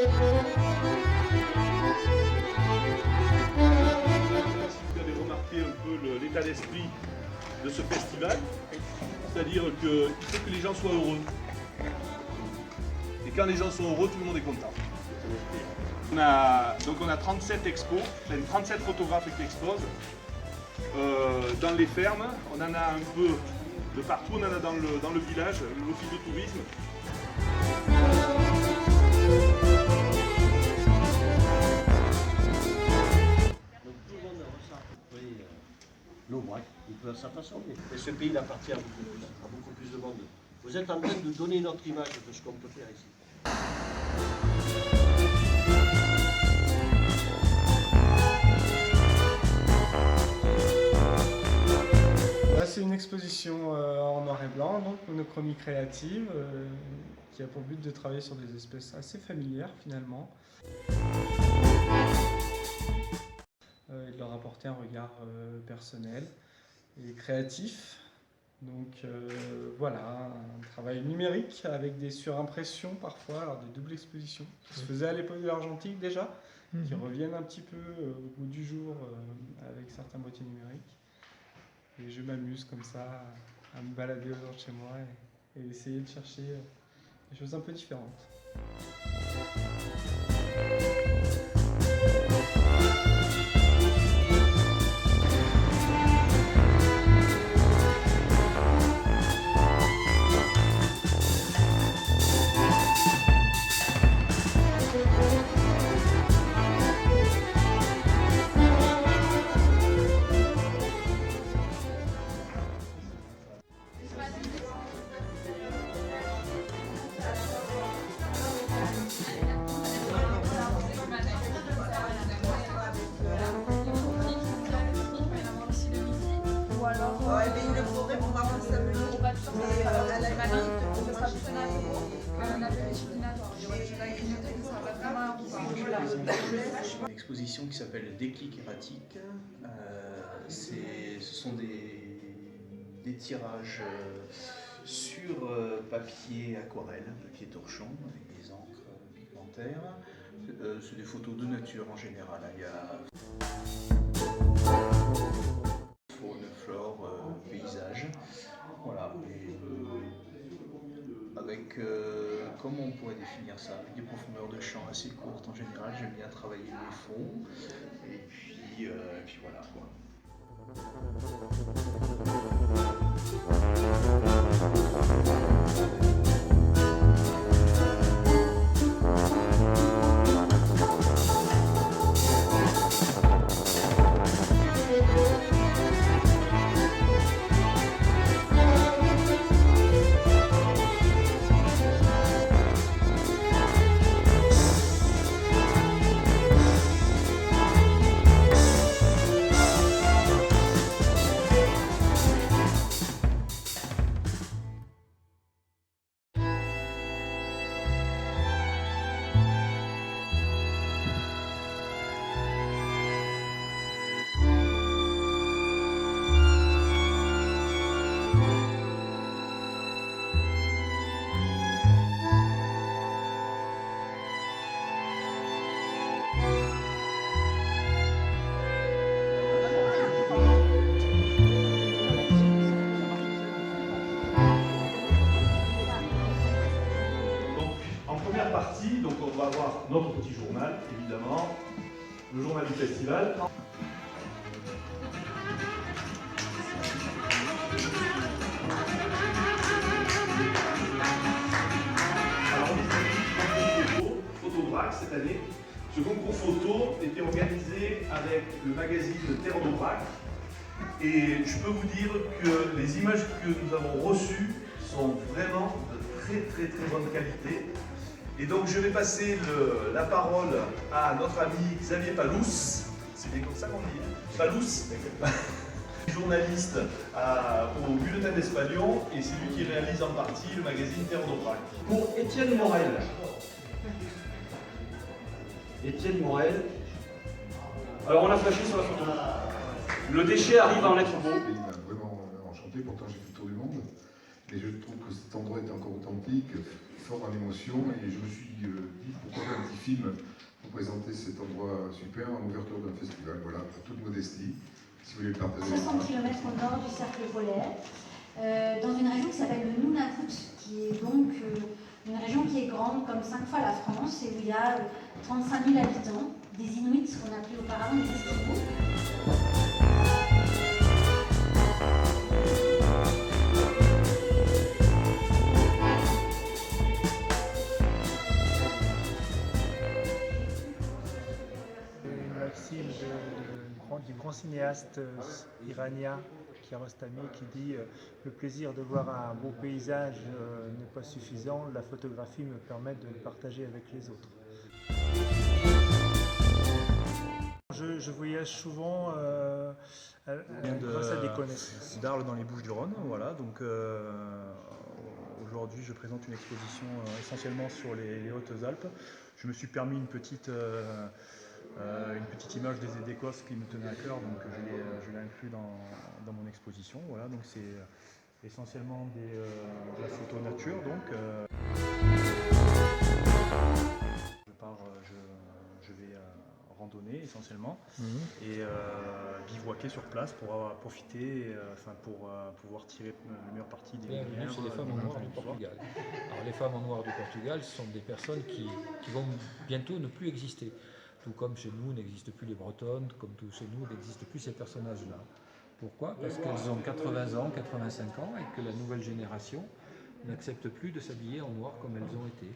Vous avez remarqué un peu l'état d'esprit de ce festival, c'est-à-dire qu'il faut que les gens soient heureux. Et quand les gens sont heureux, tout le monde est content. On a 37 expos, 37 photographes qui exposent. Dans les fermes, on en a un peu de partout, on en a dans le village, l'office de tourisme. Donc tout le monde ressent l'Aubrac, il peut à sa façon, mais ce pays il appartient à beaucoup plus de monde. Vous êtes en train de donner notre image de ce qu'on peut faire ici. C'est une exposition en noir et blanc, donc monochromie créative, qui a pour but de travailler sur des espèces assez familières finalement. Et de leur apporter un regard personnel et créatif. Donc voilà, un travail numérique avec des surimpressions parfois, alors des doubles expositions qui se faisaient à l'époque de l'argentique déjà, qui reviennent un petit peu au goût du jour avec certains boîtiers numériques. Et je m'amuse comme ça à me balader autour de chez moi et essayer de chercher des choses un peu différentes. Une exposition qui s'appelle Déclic erratique. Ce sont des tirages sur papier aquarelle, papier torchon, avec des encres pigmentaires. C'est des photos de nature en général. Il y a faune, flore, paysage. Voilà. Et, avec, comment on pourrait définir ça? Avec des profondeurs de champ assez courtes en général. J'aime bien travailler les fonds. Et puis voilà quoi. Partie, donc on va avoir notre petit journal, évidemment, le journal du festival. Alors on est Photobrac cette année. Ce concours photo était organisé avec le magazine Terre d'Aubrac. Et je peux vous dire que les images que nous avons reçues sont vraiment de très bonne qualité. Et donc je vais passer la parole à notre ami Xavier Palous, c'est bien comme ça qu'on dit, Palous, journaliste au Bulletin d'Espalion, et c'est lui qui réalise en partie le magazine Terre d'Aubrac. Pour Étienne Morel. Étienne Morel. Alors on a flashé sur la photo. Le déchet arrive en lettres beaux. Il m'a vraiment enchanté, pourtant j'ai fait le tour du monde. Et je trouve que cet endroit est encore authentique, fort en émotion, et je me suis dit pourquoi pas un petit film pour présenter cet endroit super en ouverture d'un festival. Voilà, en toute modestie, si vous voulez le partager. 60 km au nord du cercle polaire, dans une région qui s'appelle le Nunavut, qui est donc une région qui est grande comme 5 fois la France et où il y a 35 000 habitants, des Inuits, ce qu'on appelait auparavant des Esquimaux. Une maxime du grand cinéaste iranien Kiarostami qui dit le plaisir de voir un beau paysage n'est pas suffisant, la photographie me permet de le partager avec les autres. Je voyage souvent grâce à des connaissances. D'Arles dans les Bouches-du-Rhône, voilà. Donc aujourd'hui, je présente une exposition essentiellement sur les Hautes-Alpes. Je me suis permis une petite image d'Écosse qui me tenait à cœur, donc je l'ai inclus dans mon exposition. Voilà, donc c'est essentiellement de la photo nature. Donc je vais randonner essentiellement et bivouaquer sur place pour profiter, pour pouvoir tirer le meilleur parti des lumières. Bienvenue chez les femmes en noir du Portugal. Alors les femmes en noir du Portugal, ce sont des personnes qui vont bientôt ne plus exister. Tout comme chez nous n'existent plus les Bretonnes, comme tout chez nous n'existent plus ces personnages-là. Pourquoi? Parce qu'elles ont 80 ans, 85 ans et que la nouvelle génération n'accepte plus de s'habiller en noir comme elles ont été.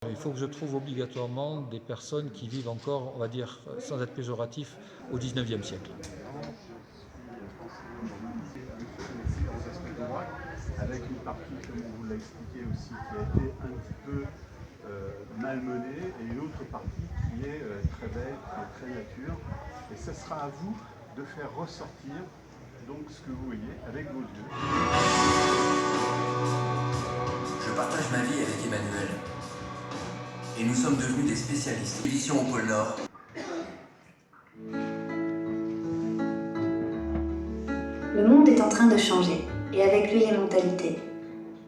Il faut que je trouve obligatoirement des personnes qui vivent encore, on va dire, sans être péjoratif, au 19e siècle. Avec une partie, comme on vous l'a expliqué aussi, qui a été un petit peu malmenée, et une autre partie qui est très belle, qui est très nature. Et ce sera à vous de faire ressortir donc ce que vous voyez avec vos yeux. Je partage ma vie avec Emmanuel. Et nous sommes devenus des spécialistes. Édition au pôle Nord. Le monde est en train de changer, et avec lui les mentalités.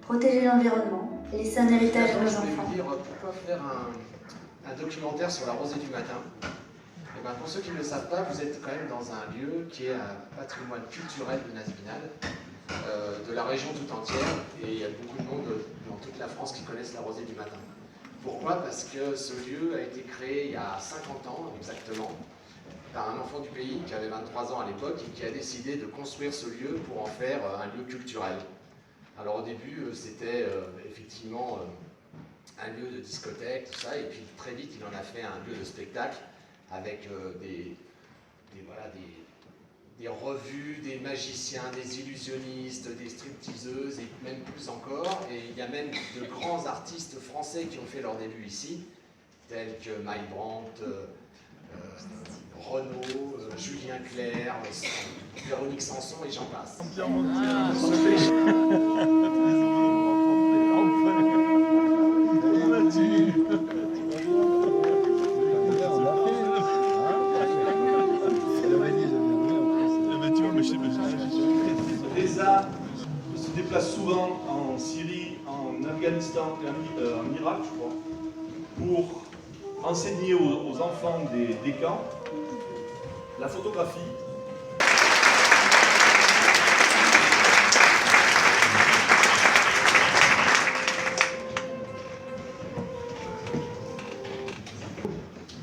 Protéger l'environnement, laisser un héritage à nos enfants. Je vais vous dire pourquoi faire un documentaire sur la rosée du matin. Et ben pour ceux qui ne le savent pas, vous êtes quand même dans un lieu qui est un patrimoine culturel de Nazvinal, de la région tout entière, et il y a beaucoup de monde dans toute la France qui connaissent la rosée du matin. Pourquoi? Parce que ce lieu a été créé il y a 50 ans exactement, par un enfant du pays qui avait 23 ans à l'époque et qui a décidé de construire ce lieu pour en faire un lieu culturel. Alors au début, c'était effectivement un lieu de discothèque, tout ça, et puis très vite, il en a fait un lieu de spectacle avec des revues, des magiciens, des illusionnistes, des stripteaseuses, et même plus encore. Et il y a même de grands artistes français qui ont fait leur début ici, tels que Mike Brandt, Renaud, Julien Clerc, Véronique Sanson et j'en passe. Les arts se déplacent souvent en Syrie, en Afghanistan et en Irak, je crois, pour enseigner aux enfants des camps la photographie.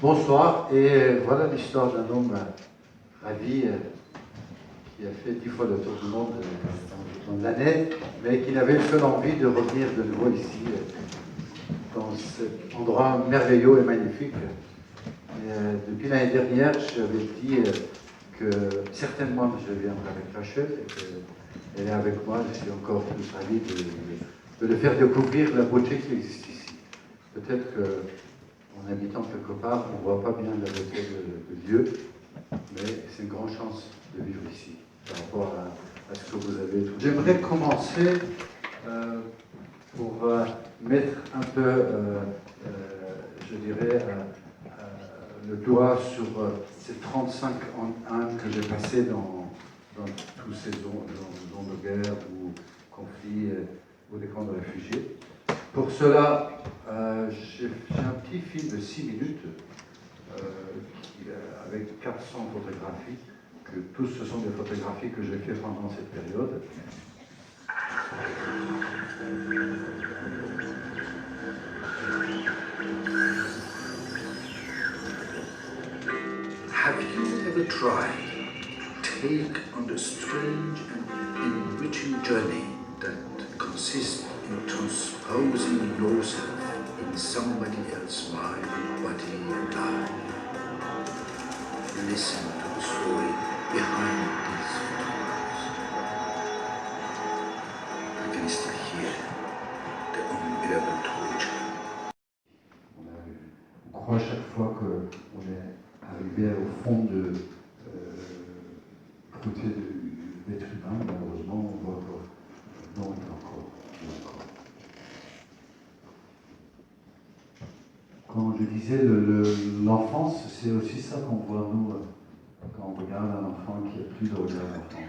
Bonsoir, et voilà l'histoire d'un homme ravi qui a fait 10 fois le tour du monde dans l'année, mais qui n'avait que l'envie de revenir de nouveau ici, dans cet endroit merveilleux et magnifique. Et, depuis l'année dernière, j'avais dit que certainement je viendrai avec Rachel et qu'elle est avec moi. Je suis encore plus ravi de le faire découvrir la beauté qui existe ici. Peut-être qu'en habitant quelque part, on ne voit pas bien la beauté de Dieu, mais c'est une grande chance de vivre ici par rapport à ce que vous avez tout. J'aimerais commencer pour mettre un peu, je dirais, le doigt sur ces 35 ans que j'ai passés dans tous ces zones de guerre ou conflits ou des camps de réfugiés. Pour cela, j'ai un petit film de 6 minutes avec 400 photographies, que tous ce sont des photographies que j'ai fait pendant cette période. Have you ever tried to take on the strange and enriching journey that consists in transposing yourself in somebody else's mind, body and life? Listen to the story behind these photographs. You can still hear the unbearable torture. On croit chaque fois qu'on est arrivé au fond de côté de l'être humain, malheureusement, on voit que non, il y a encore. Quand je disais l'enfance, c'est aussi ça qu'on voit, nous, quand on regarde un enfant qui n'a plus de regard d'enfant.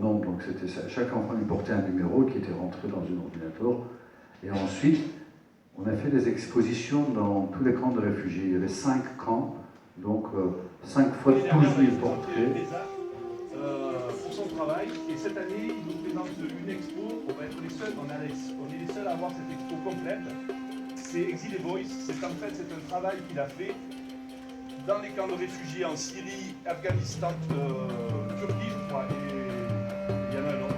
Non, donc c'était ça. Chaque enfant il portait un numéro qui était rentré dans un ordinateur. Et ensuite, on a fait des expositions dans tous les camps de réfugiés. Il y avait 5 camps, donc 5 fois 12 000 portraits. Pour son travail, et cette année, il nous présente une expo. On va être les seuls, on est les seuls à avoir cette expo complète. C'est Exile et Voice. C'est en fait un travail qu'il a fait dans les camps de réfugiés en Syrie, Afghanistan, Turquie, je crois, et il y en a un autre.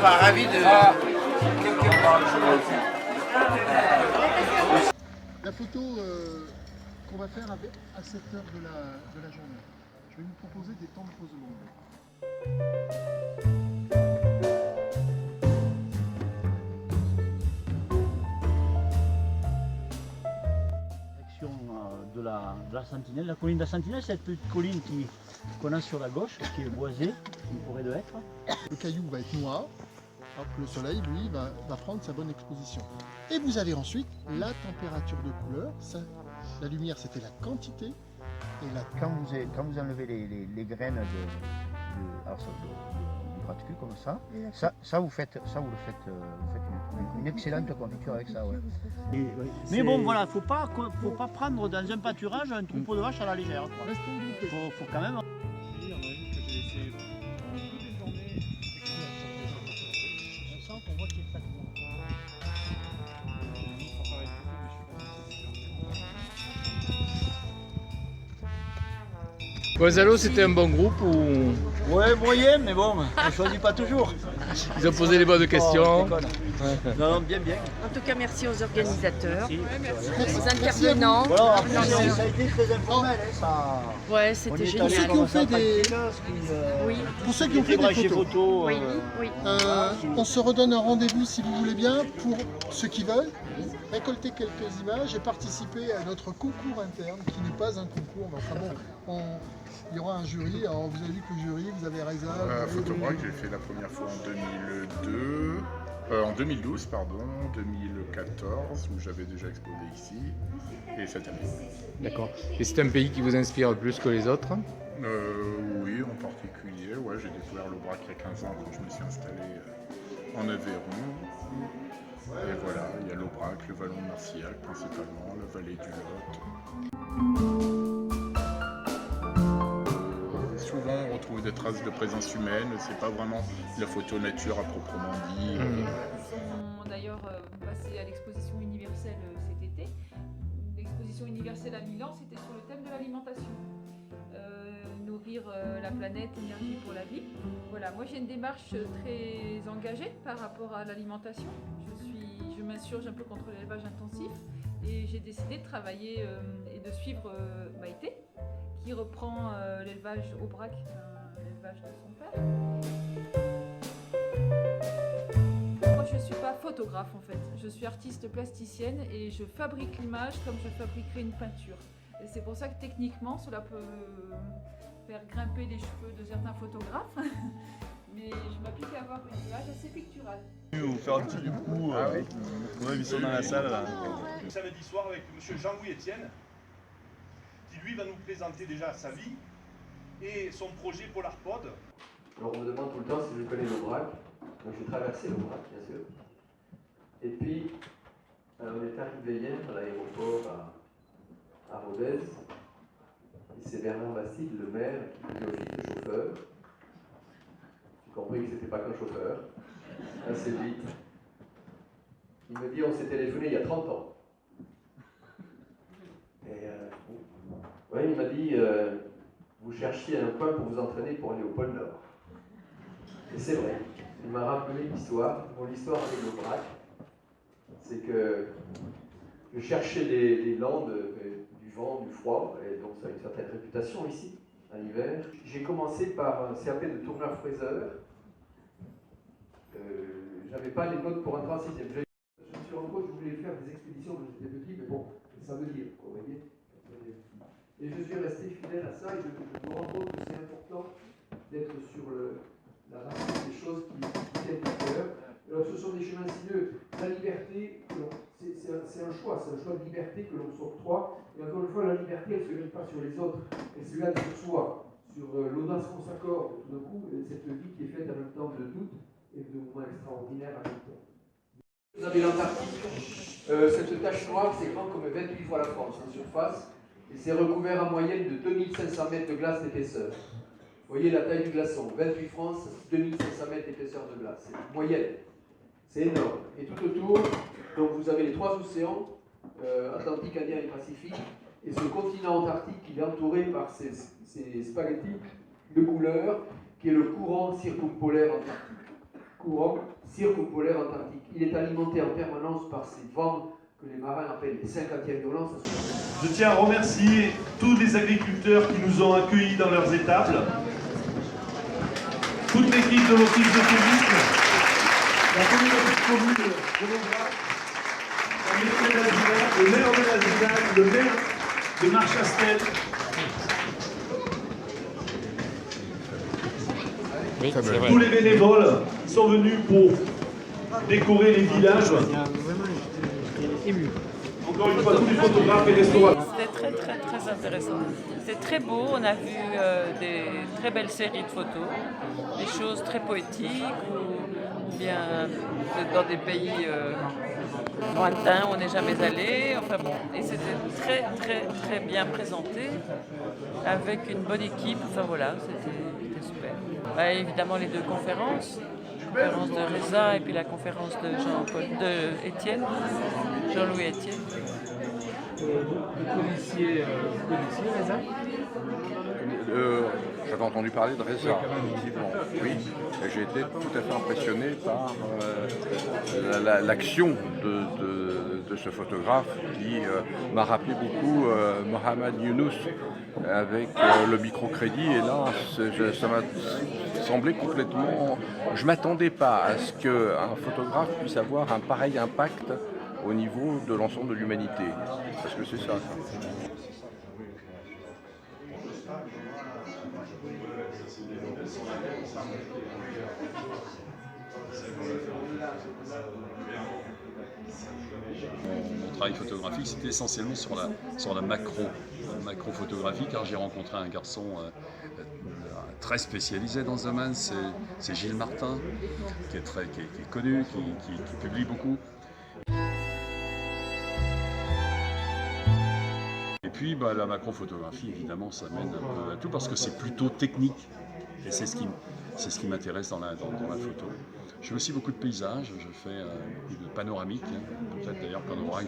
Ravi de... La photo qu'on va faire à cette heure de la journée. Je vais vous proposer des temps de pause longue. De la Sentinelle. La colline de la Sentinelle, c'est cette petite colline qu'on a sur la gauche, qui est boisée, une forêt de hêtres. Le caillou va être noir, hop, le soleil, lui, va prendre sa bonne exposition. Et vous avez ensuite la température de couleur. Ça, la lumière, c'était la quantité. Et la... Quand vous enlevez les graines du gratte-cul comme ça, vous faites une excellente confiture avec ça. Ouais. Mais bon, voilà, faut pas prendre dans un pâturage un troupeau de vaches à la légère. Faut quand même. Gonzalo, c'était un bon groupe ou... Ouais, moyen, mais bon, on ne choisit pas toujours. Ils ont posé les bonnes questions. Non, bien. En tout cas, merci aux organisateurs, merci. Aux intervenants. Voilà, ça a été très informel. Ça... Ouais, c'était génial. Pour ceux qui ont fait des, pour ceux qui ont fait des photos, on se redonne un rendez-vous si vous voulez bien pour ceux qui veulent récolter quelques images et participer à notre concours interne qui n'est pas un concours, mais enfin bon, il y aura un jury. Alors vous avez vu que le jury, vous avez Reza. Photobrac, j'ai fait la première fois en 2012, pardon, 2014, où j'avais déjà exposé ici, et cette année. D'accord. Et c'est un pays qui vous inspire plus que les autres? Oui, en particulier. Ouais, j'ai découvert l'Aubrac il y a 15 ans quand je me suis installé en Aveyron. Et voilà, il y a l'Aubrac, le vallon de Marcillac principalement, la vallée du Lot. Souvent on retrouve des traces de présence humaine, c'est pas vraiment de la photo nature à proprement dit. D'ailleurs passé à l'exposition universelle cet été. L'exposition universelle à Milan, c'était sur le thème de l'alimentation. Nourrir la planète, énergie pour la vie. Voilà, moi j'ai une démarche très engagée par rapport à l'alimentation. Je suis m'insurge un peu contre l'élevage intensif et j'ai décidé de travailler et de suivre Maïté, qui reprend l'élevage au Brac, l'élevage de son père. Moi, je ne suis pas photographe en fait, je suis artiste plasticienne et je fabrique l'image comme je fabriquerais une peinture. Et c'est pour ça que techniquement, cela peut faire grimper les cheveux de certains photographes, mais je m'applique à avoir une image assez picturale. On fait un petit du coup, ouais, ils sont dans la salle là. Samedi soir avec M. Jean-Louis Etienne, qui lui va nous présenter déjà sa vie et son projet PolarPod. Alors on me demande tout le temps si je connais l'Aubrac. Donc j'ai traversé l'Aubrac, bien sûr. Et puis, on est arrivé hier à l'aéroport à Rodez. Et c'est Bernard Bastide, le maire, qui faisait office de chauffeur. J'ai compris que c'était pas qu'un chauffeur, assez vite. Il me dit, on s'est téléphoné il y a 30 ans. Et ouais, il m'a dit, vous cherchiez un coin pour vous entraîner pour aller au pôle Nord. Et c'est vrai, il m'a rappelé l'histoire, mon histoire avec l'Aubrac. C'est que je cherchais les landes du vent, du froid, et donc ça a une certaine réputation ici, à l'hiver. J'ai commencé par un CAP de tourneur-fraiseur. J'avais pas les notes pour entrer en 6e. Je me suis rendu compte que je voulais faire des expéditions quand j'étais petit, mais bon, ça veut dire, vous voyez. Et je suis resté fidèle à ça, et je me rends compte que c'est important d'être sur la racine des choses qui tiennent à cœur. Alors ce sont des chemins sinueux. La liberté, c'est un choix de liberté que l'on s'octroie. Et encore une fois, la liberté, elle ne se gagne pas sur les autres, elle se gagne sur soi, sur l'audace qu'on s'accorde tout d'un coup, et cette vie qui est faite en même temps de doute et de moments extraordinaires à même temps. Vous avez l'Antarctique. Cette tache noire, c'est grand comme 28 fois la France en surface, et c'est recouvert en moyenne de 2500 mètres de glace d'épaisseur. Vous voyez la taille du glaçon, 28 France, 2500 mètres d'épaisseur de glace, c'est moyenne. C'est énorme. Et tout autour, donc vous avez les 3 océans, Atlantique, Indien et Pacifique, et ce continent antarctique, il est entouré par ces spaghettis de couleur, qui est le courant circumpolaire antarctique. Courant circumpolaire antarctique. Il est alimenté en permanence par ces vents que les marins appellent les 50e violence. Je tiens à remercier tous les agriculteurs qui nous ont accueillis dans leurs étables, toute l'équipe de l'Office de tourisme, la communauté de communes de l'Aubrac, la maîtresse d'Azinac, le maire de Azinac, le maire de Marchastel. Oui, tous les bénévoles sont venus pour décorer les villages. Encore une fois, tous les photographes et restaurateurs. C'était très intéressant. C'était très beau, on a vu des très belles séries de photos, des choses très poétiques ou bien dans des pays lointains où on n'est jamais allé. Enfin bon, et c'était très bien présenté avec une bonne équipe. Enfin voilà, c'était super. Bah, évidemment les 2 conférences. La conférence de Reza et puis la conférence de Jean-Louis Etienne. Vous connaissiez Reza? J'avais entendu parler de Reza, effectivement. Oui, et j'ai été tout à fait impressionné par l'action de ce photographe qui m'a rappelé beaucoup Mohamed Younous avec le microcrédit. Et là, ça m'a semblé complètement... Je ne m'attendais pas à ce qu'un photographe puisse avoir un pareil impact au niveau de l'ensemble de l'humanité. Parce que c'est ça. Mon travail photographique, c'était essentiellement sur la macro-photographie, car j'ai rencontré un garçon très spécialisé dans ce domaine, c'est Gilles Martin, qui est connu, qui publie beaucoup. Et puis la macrophotographie, évidemment, ça mène un peu à tout parce que c'est plutôt technique. Et c'est ce qui m'intéresse dans la photo. Je fais aussi beaucoup de paysages, je fais beaucoup de panoramiques. Peut-être d'ailleurs qu'en Aubrac,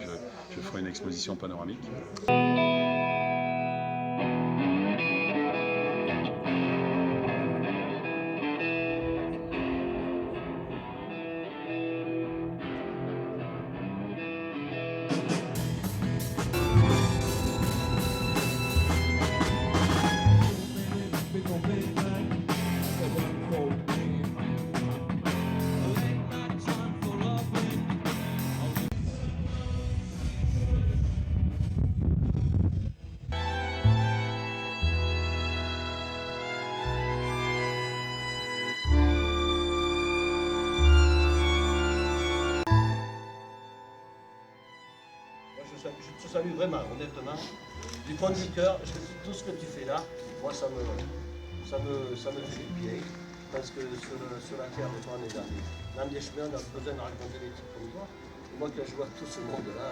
je ferai une exposition panoramique. te salue vraiment, honnêtement. Du fond du cœur, tout ce que tu fais là, moi ça me fait bien. Parce que sur la terre, on est dans des chemins, on a besoin de raconter des trucs comme toi. Et moi, quand je vois tout ce monde-là,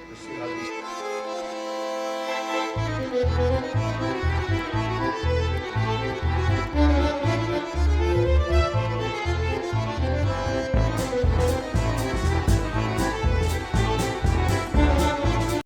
je suis ravi.